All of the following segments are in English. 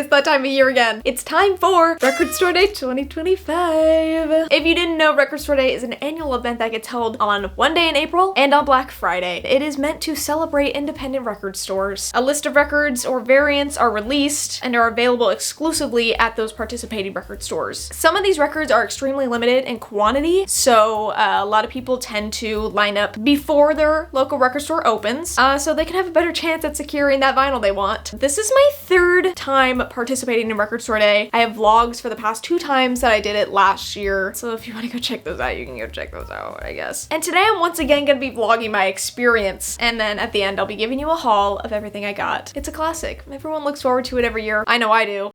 it's that time of year again. It's time for Record Store Day 2025. If you didn't know, Record Store Day is an annual event that gets held on one day in April and on Black Friday. It is meant to celebrate independent record stores. A list of records or variants are released and are available exclusively at those participating record stores. Some of these records are extremely limited in quantity, so a lot of people tend to line up before their local record store opens, so they can have a better chance at securing that vinyl they want. This is my third time participating in Record Store Day. I have vlogs for the past 2 times that I did it last year, so if you want to go check those out, you can go check those out, I guess. And today I'm once again going to be vlogging my experience, and then at the end I'll be giving you a haul of everything I got. It's a classic. Everyone looks forward to it every year. I know I do.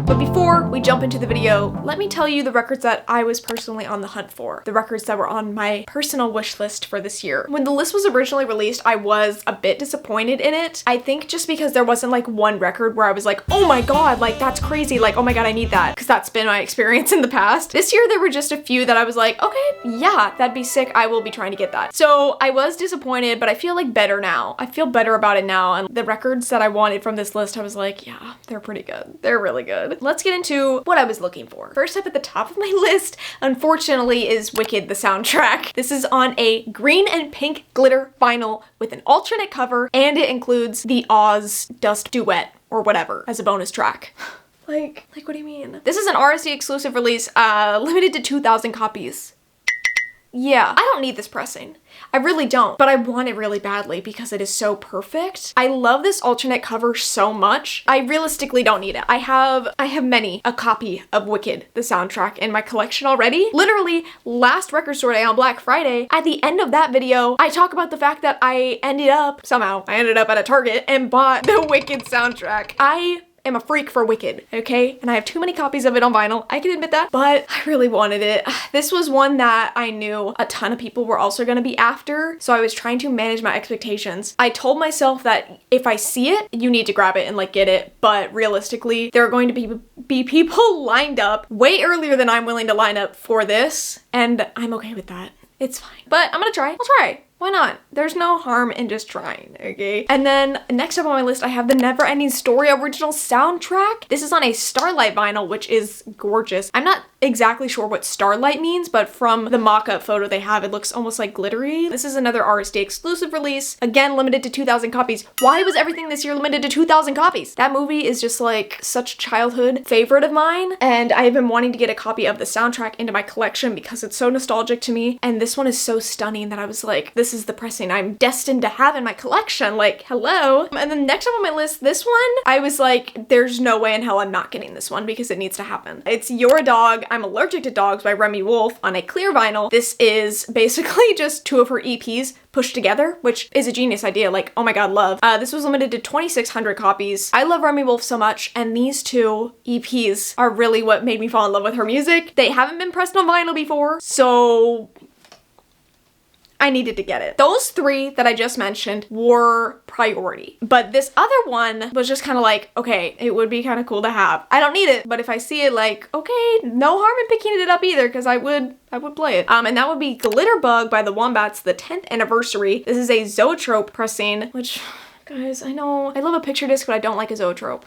But before we jump into the video, let me tell you the records that I was personally on the hunt for. The records that were on my personal wish list for this year. When the list was originally released, I was a bit disappointed in it. I think just because there wasn't like one record where I was like, oh my god, like that's crazy, like oh my god, I need that. Because that's been my experience in the past. This year there were just a few that I was like, okay, yeah, that'd be sick, I will be trying to get that. So I was disappointed, but I feel like better now. I feel better about it now, and the records that I wanted from this list, I was like, yeah, they're pretty good. They're really good. Let's get into what I was looking for. First up at the top of my list, unfortunately, is Wicked, the soundtrack. This is on a green and pink glitter vinyl with an alternate cover, and it includes the Oz Dust duet or whatever as a bonus track. Like what do you mean? This is an RSD exclusive release, limited to 2,000 copies. Yeah, I don't need this pressing. I really don't, but I want it really badly because it is so perfect. I love this alternate cover so much. I realistically don't need it. I have many a copy of Wicked, the soundtrack, in my collection already. Literally, last Record Store Day on Black Friday, at the end of that video, I talk about the fact that I ended up at a Target and bought the Wicked soundtrack. I am a freak for Wicked, okay? And I have too many copies of it on vinyl. I can admit that, but I really wanted it. This was one that I knew a ton of people were also gonna be after, so I was trying to manage my expectations. I told myself that if I see it, you need to grab it and like get it, but realistically, there are going to be people lined up way earlier than I'm willing to line up for this, and I'm okay with that. It's fine. But I'm gonna try. I'll try. Why not? There's no harm in just trying, okay? And then next up on my list, I have the Never Ending Story original soundtrack. This is on a Starlight vinyl, which is gorgeous. I'm not exactly sure what Starlight means, but from the mock-up photo they have, it looks almost like glittery. This is another RSD exclusive release. Again, limited to 2,000 copies. Why was everything this year limited to 2,000 copies? That movie is just like such a childhood favorite of mine, and I've been wanting to get a copy of the soundtrack into my collection because it's so nostalgic to me, and this one is so stunning that I was like, this is the pressing I'm destined to have in my collection, like, hello. And then next up on my list, this one, I was like, there's no way in hell I'm not getting this one because it needs to happen. It's You're a Dog, I'm Allergic to Dogs by Remy Wolf on a clear vinyl. This is basically just 2 of her EPs pushed together, which is a genius idea, like, oh my god, love. This was limited to 2,600 copies. I love Remy Wolf so much, and these 2 EPs are really what made me fall in love with her music. They haven't been pressed on vinyl before, so I needed to get it. Those 3 that I just mentioned were priority, but this other one was just kind of like, okay, it would be kind of cool to have. I don't need it, but if I see it, like, okay, no harm in picking it up either, because I would play it. And that would be Glitterbug by the Wombats, the 10th anniversary. This is a Zoetrope pressing, which, guys, I know I love a picture disc, but I don't like a Zoetrope.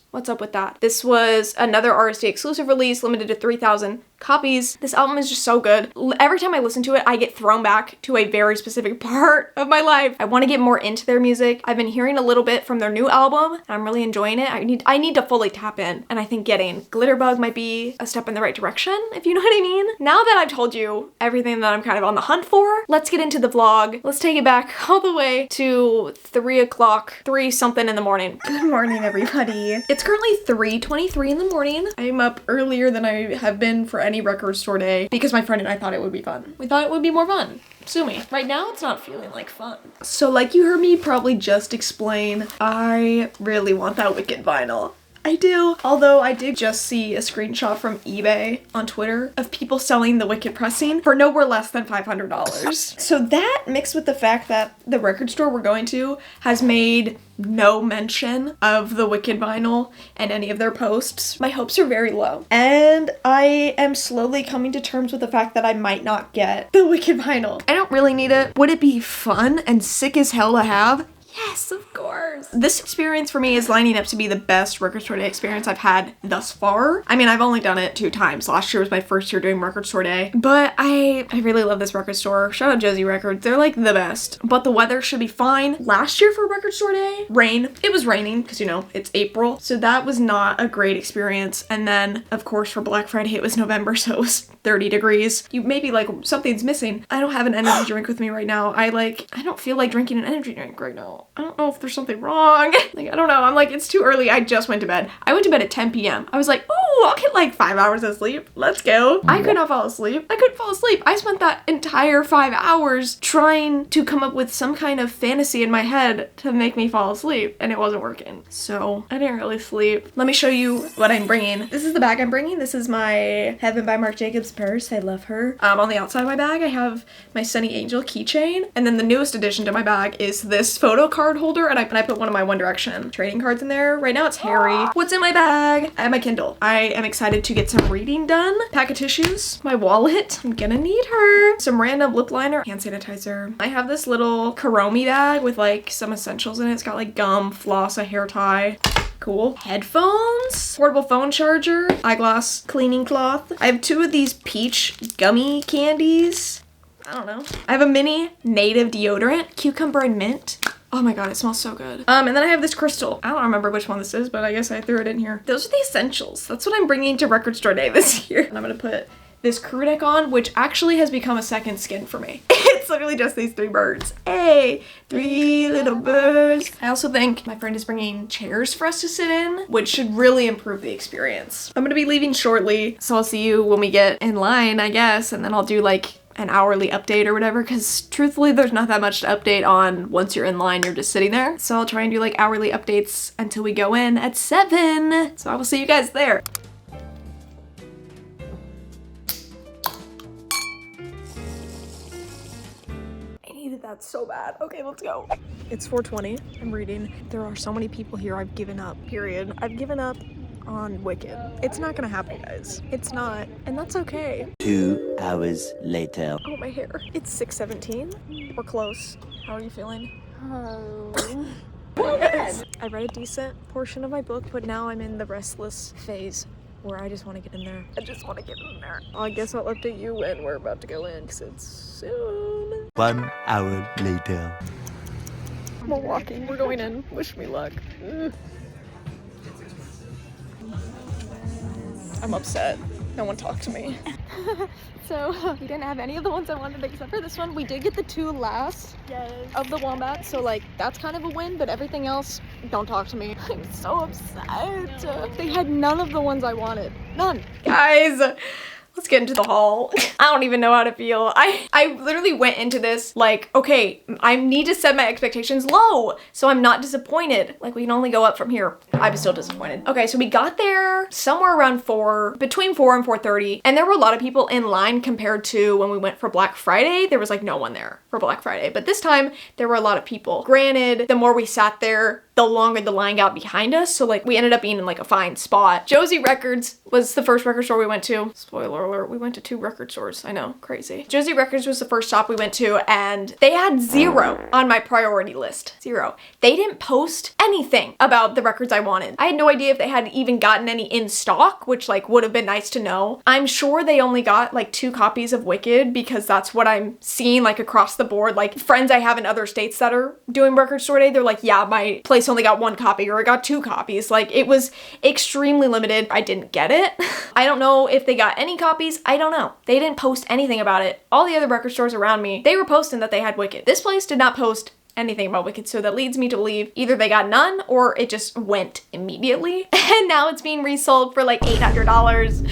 What's up with that? This was another RSD exclusive release, limited to 3,000 copies. This album is just so good. Every time I listen to it, I get thrown back to a very specific part of my life. I want to get more into their music. I've been hearing a little bit from their new album, and I'm really enjoying it. I need to fully tap in, and I think getting Glitterbug might be a step in the right direction, if you know what I mean. Now that I've told you everything that I'm kind of on the hunt for, let's get into the vlog. Let's take it back all the way to 3 o'clock, 3 something in the morning. Good morning, everybody. It's currently 3:23 in the morning. I'm up earlier than I have been for any Record Store Day because my friend and I thought it would be fun. We thought it would be more fun. Sue me. Right now, it's not feeling like fun. So like you heard me probably just explain, I really want that Wicked vinyl. I do. Although I did just see a screenshot from eBay on Twitter of people selling the Wicked pressing for nowhere less than $500. So that mixed with the fact that the record store we're going to has made no mention of the Wicked vinyl in any of their posts, my hopes are very low. And I am slowly coming to terms with the fact that I might not get the Wicked vinyl. I don't really need it. Would it be fun and sick as hell to have? Yes, of course. $2. This experience for me is lining up to be the best record store day experience I've had thus far. I mean, I've only done it 2 times. Last year was my first year doing record store day, but I really love this record store. Shout out Josie Records. They're like the best, but the weather should be fine. Last year for record store day, rain. It was raining because, you know, it's April. So that was not a great experience. And then of course for Black Friday, it was November. So it was 30 degrees. You may be like, something's missing. I don't have an energy drink with me right now. I don't feel like drinking an energy drink right now. I don't know if there's something wrong. Like, I don't know. I'm like, it's too early. I just went to bed. I went to bed at 10 p.m. I was like, oh, I'll get like 5 hours of sleep. Let's go. I could not fall asleep. I couldn't fall asleep. I spent that entire 5 hours trying to come up with some kind of fantasy in my head to make me fall asleep, and it wasn't working. So I didn't really sleep. Let me show you what I'm bringing. This is the bag I'm bringing. This is my Heaven by Marc Jacobs purse. I love her. On the outside of my bag, I have my Sunny Angel keychain, and then the newest addition to my bag is this photo card holder, and I put one of my One Direction trading cards in there. Right now it's Harry. What's in my bag? I have my Kindle. I am excited to get some reading done. Pack of tissues, my wallet. I'm gonna need her. Some random lip liner, hand sanitizer. I have this little Karomi bag with like some essentials in it. It's got like gum, floss, a hair tie. Cool. Headphones, portable phone charger, eyeglass cleaning cloth. I have 2 of these peach gummy candies. I don't know. I have a mini native deodorant, cucumber and mint. Oh my god, it smells so good. And then I have this crystal. I don't remember which one this is, but I guess I threw it in here. Those are the essentials. That's what I'm bringing to record store day this year. And I'm gonna put this crew neck on, which actually has become a second skin for me. It's literally just these 3 birds. Hey, 3 little birds. I also think my friend is bringing chairs for us to sit in, which should really improve the experience. I'm gonna be leaving shortly, so I'll see you when we get in line, I guess, and then I'll do like an hourly update or whatever, because truthfully there's not that much to update on. Once you're in line, you're just sitting there. So I'll try and do like hourly updates until we go in at 7. So I will see you guys there. That's so bad. Okay, let's go. It's 4:20. I'm reading. There are so many people here. I've given up. Period. I've given up on Wicked. It's not gonna happen, guys. It's not. And that's okay. 2 hours later. Oh, my hair. It's 6:17. We're close. How are you feeling? Oh. I read a decent portion of my book, but now I'm in the restless phase where I just want to get in there. I just want to get in there. I guess I'll update you when we're about to go in, because it's soon. 1 hour later. We're walking. We're going in. Wish me luck. I'm upset. No one talked to me. So we didn't have any of the ones I wanted except for this one. We did get the 2 last of the wombats, so like that's kind of a win, but everything else, don't talk to me. I'm so upset. They had none of the ones I wanted. None. Guys, let's get into the haul. I don't even know how to feel. I literally went into this like, okay, I need to set my expectations low so I'm not disappointed. Like, we can only go up from here. I was still disappointed. Okay, so we got there somewhere around 4, between 4 and 4:30, and there were a lot of people in line compared to when we went for Black Friday. There was like no one there for Black Friday, but this time there were a lot of people. Granted, the more we sat there, the longer the line got behind us, so like we ended up being in like a fine spot. Josie Records was the first record store we went to. Spoiler alert, we went to 2 record stores. I know, crazy. Josie Records was the first stop we went to, and they had 0 on my priority list. 0. They didn't post anything about the records I wanted. I had no idea if they had even gotten any in stock, which like would have been nice to know. I'm sure they only got like 2 copies of Wicked, because that's what I'm seeing like across the board. Like friends I have in other states that are doing record store day, they're like, yeah, my place only got 1 copy, or I got 2 copies. Like, it was extremely limited. I didn't get it. I don't know if they got any copies. I don't know. They didn't post anything about it. All the other record stores around me, they were posting that they had Wicked. This place did not post anything about Wicked, so that leads me to believe either they got none or it just went immediately. And now it's being resold for like $800.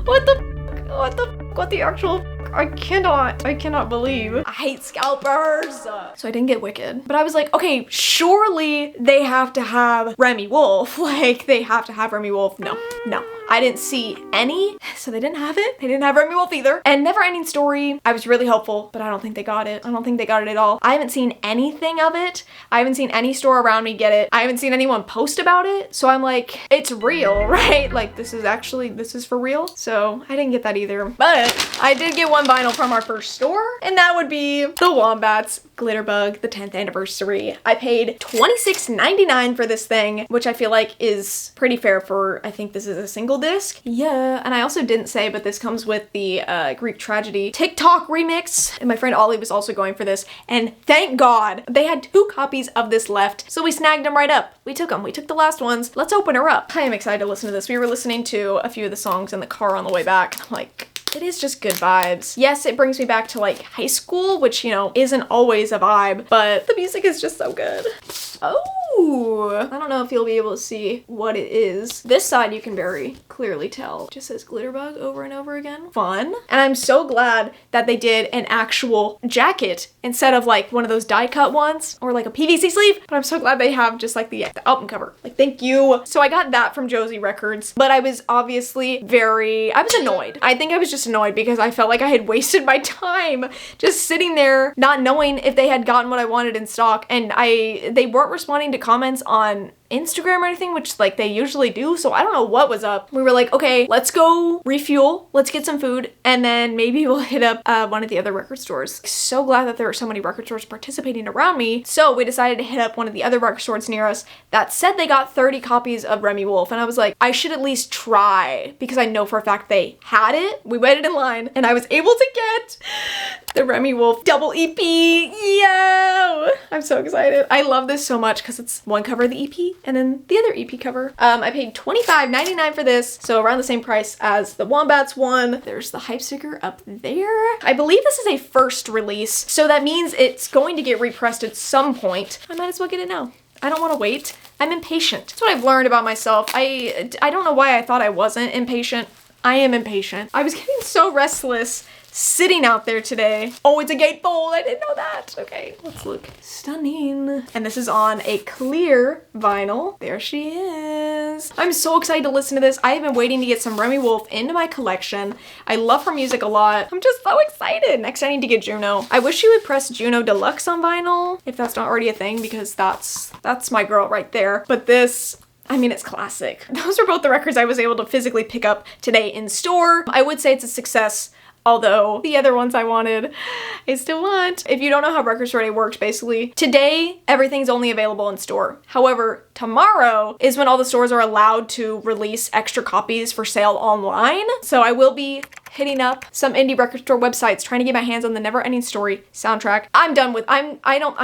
What the actual I cannot believe. I hate scalpers. So I didn't get Wicked, but I was like, okay, surely they have to have Remy Wolf. Like, they have to have Remy Wolf. No. I didn't see any, so they didn't have it. They didn't have Remy Wolf either. And Never Ending Story, I was really hopeful, but I don't think they got it. I don't think they got it at all. I haven't seen anything of it. I haven't seen any store around me get it. I haven't seen anyone post about it. So I'm like, it's real, right? Like, this is for real. So I didn't get that either. But I did get one vinyl from our first store, and that would be the Wombats Glitterbug, the 10th anniversary. I paid $26.99 for this thing, which I feel like is pretty fair for, I think this is a single disc. Yeah, and I also didn't say, but this comes with the Greek Tragedy TikTok remix, and my friend Ollie was also going for this, and thank God they had 2 copies of this left, so we snagged them right up. We took them. We took the last ones. Let's open her up. I am excited to listen to this. We were listening to a few of the songs in the car on the way back. I'm like, it is just good vibes. Yes, it brings me back to like high school, which, you know, isn't always a vibe, but the music is just so good. Oh, I don't know if you'll be able to see what it is. This side you can very clearly tell. It just says Glitterbug over and over again. Fun. And I'm so glad that they did an actual jacket instead of like one of those die cut ones or like a PVC sleeve. But I'm so glad they have just like the album cover. Like, thank you. So I got that from Josie Records, but I was obviously I was annoyed. I think I was just annoyed because I felt like I had wasted my time just sitting there not knowing if they had gotten what I wanted in stock, and they weren't responding to comments on Instagram or anything, which like they usually do, so I don't know what was up. We were like, okay, let's go refuel, let's get some food, and then maybe we'll hit up one of the other record stores. So glad that there are so many record stores participating around me, so we decided to hit up one of the other record stores near us that said they got 30 copies of Remy Wolf, and I was like, I should at least try, because I know for a fact they had it. We waited in line, and I was able to get the Remy Wolf double EP. Yo! I'm so excited. I love this so much because it's one cover of the EP and then the other EP cover. I paid $25.99 for this, so around the same price as the Wombats one. There's the hype sticker up there. I believe this is a first release, so that means it's going to get repressed at some point. I might as well get it now. I don't want to wait. I'm impatient. That's what I've learned about myself. I don't know why I thought I wasn't impatient. I am impatient. I was getting so restless sitting out there today. Oh, it's a gatefold. I didn't know that. Okay, let's look. Stunning. And this is on a clear vinyl. There she is. I'm so excited to listen to this. I have been waiting to get some Remy Wolf into my collection. I love her music a lot. I'm just so excited. Next, I need to get Juno. I wish you would press Juno Deluxe on vinyl, if that's not already a thing, because that's my girl right there. But this, I mean, it's classic. Those are both the records I was able to physically pick up today in store. I would say it's a success, although the other ones I wanted, I still want. If you don't know how Record Store Day works, basically, today, everything's only available in store. However, tomorrow is when all the stores are allowed to release extra copies for sale online. So I will be hitting up some indie record store websites, trying to get my hands on the Never Ending Story soundtrack. I'm done with, I'm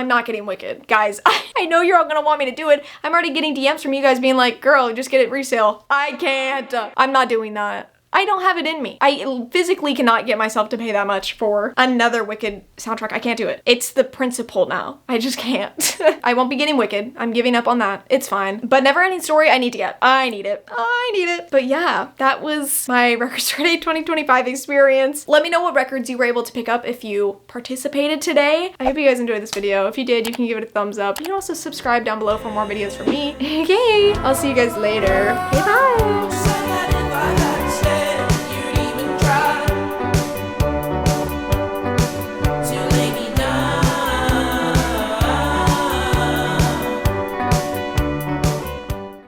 not getting Wicked. Guys, I know you're all gonna want me to do it. I'm already getting DMs from you guys being like, girl, just get it resale. I can't. I'm not doing that. I don't have it in me. I physically cannot get myself to pay that much for another Wicked soundtrack. I can't do it. It's the principle now. I just can't. I won't be getting Wicked. I'm giving up on that. It's fine. But Never Ending Story, I need to get. I need it. I need it. But yeah, that was my Record Store Day 2025 experience. Let me know what records you were able to pick up if you participated today. I hope you guys enjoyed this video. If you did, you can give it a thumbs up. You can also subscribe down below for more videos from me. Okay, I'll see you guys later. Okay, bye.